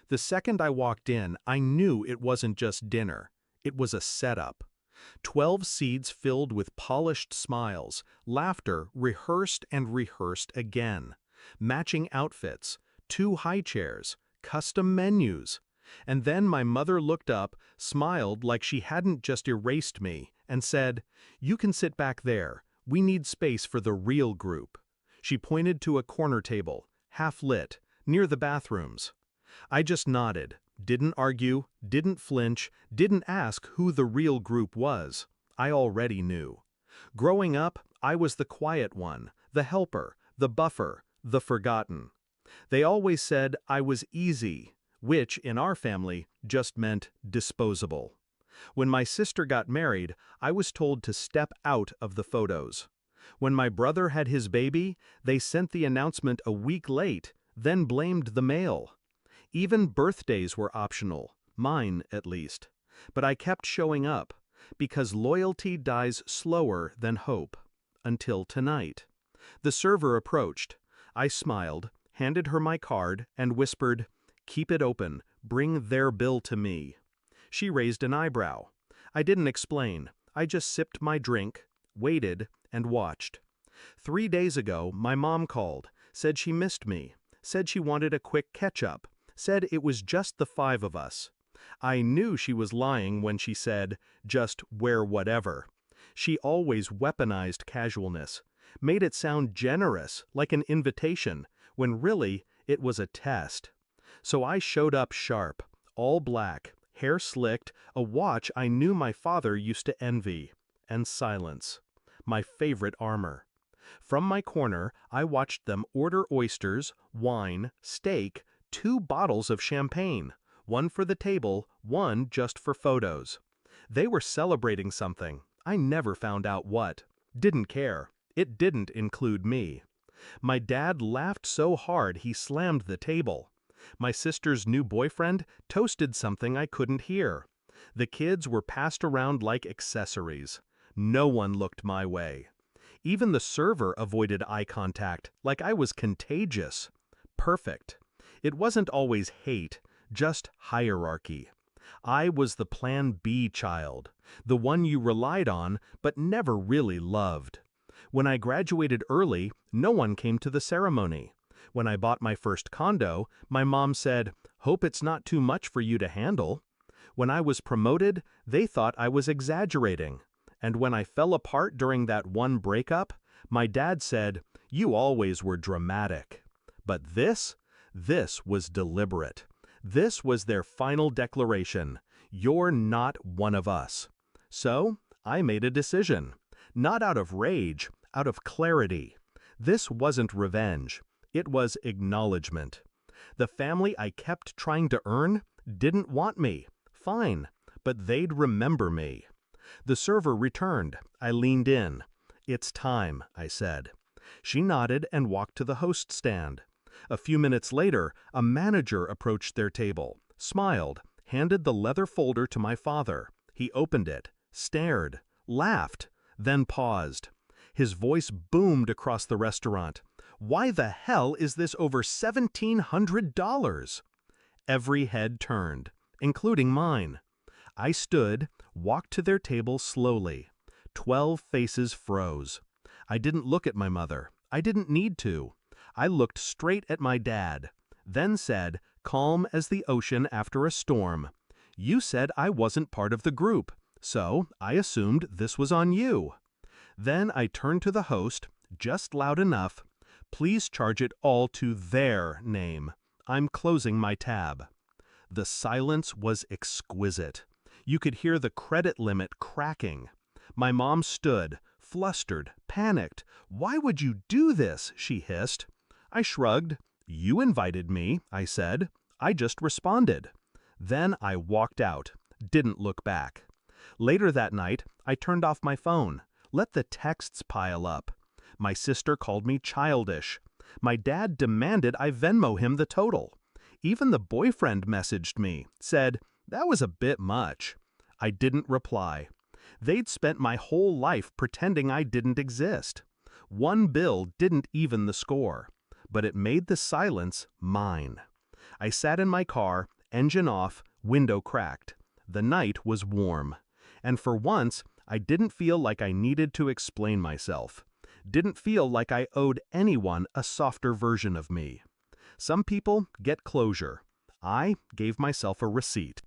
The second I walked in, I knew it wasn't just dinner. It was a setup. 12 seats filled with polished smiles, laughter rehearsed and rehearsed again, matching outfits, 2 high chairs, custom menus. And then my mother looked up, smiled like she hadn't just erased me, and said, "You can sit back there. We need space for the real group." She pointed to a corner table, half lit, near the bathrooms. I just nodded, didn't argue, didn't flinch, didn't ask who the real group was. I already knew. Growing up, I was the quiet one, the helper, the buffer, the forgotten. They always said I was easy, which, in our family, just meant disposable. When my sister got married, I was told to step out of the photos. When my brother had his baby, they sent the announcement a week late, then blamed the mail. Even birthdays were optional, mine at least. But I kept showing up, because loyalty dies slower than hope. Until tonight. The server approached. I smiled, handed her my card, and whispered, "Keep it open, bring their bill to me." She raised an eyebrow. I didn't explain, I just sipped my drink, waited, and watched. 3 days ago, my mom called, said she missed me, said she wanted a quick catch-up, said it was just the 5 of us. I knew she was lying when she said, just wear whatever. She always weaponized casualness, made it sound generous, like an invitation, when really, it was a test. So I showed up sharp, all black, hair slicked, a watch I knew my father used to envy, and silence. My favorite armor. From my corner, I watched them order oysters, wine, steak, 2 bottles of champagne, one for the table, one just for photos. They were celebrating something. I never found out what. Didn't care. It didn't include me. My dad laughed so hard he slammed the table. My sister's new boyfriend toasted something I couldn't hear. The kids were passed around like accessories. No one looked my way. Even the server avoided eye contact, like I was contagious. Perfect. It wasn't always hate, just hierarchy. I was the Plan B child, the one you relied on but never really loved. When I graduated early, no one came to the ceremony. When I bought my first condo, my mom said, "Hope it's not too much for you to handle." When I was promoted, they thought I was exaggerating. And when I fell apart during that one breakup, my dad said, "You always were dramatic." But this was deliberate. This was their final declaration. You're not one of us. So, I made a decision. Not out of rage, out of clarity. This wasn't revenge. It was acknowledgement. The family I kept trying to earn didn't want me. Fine, but they'd remember me. The server returned. I leaned in. "It's time," I said. She nodded and walked to the host stand. A few minutes later, a manager approached their table, smiled, handed the leather folder to my father. He opened it, stared, laughed, then paused. His voice boomed across the restaurant. "Why the hell is this over $1,700? Every head turned, including mine. I stood, walked to their table slowly. 12 faces froze. I didn't look at my mother. I didn't need to. I looked straight at my dad, then said, calm as the ocean after a storm, "You said I wasn't part of the group, so I assumed this was on you." Then I turned to the host, just loud enough, "Please charge it all to their name. I'm closing my tab." The silence was exquisite. You could hear the credit limit cracking. My mom stood, flustered, panicked. "Why would you do this?" she hissed. I shrugged. "You invited me," I said. I just responded. Then I walked out, didn't look back. Later that night, I turned off my phone, let the texts pile up. My sister called me childish. My dad demanded I Venmo him the total. Even the boyfriend messaged me, said, "That was a bit much." I didn't reply. They'd spent my whole life pretending I didn't exist. One bill didn't even the score, but it made the silence mine. I sat in my car, Engine off, window cracked. The night was warm. And for once, I didn't feel like I needed to explain myself. Didn't feel like I owed anyone a softer version of me. Some people get closure. I gave myself a receipt.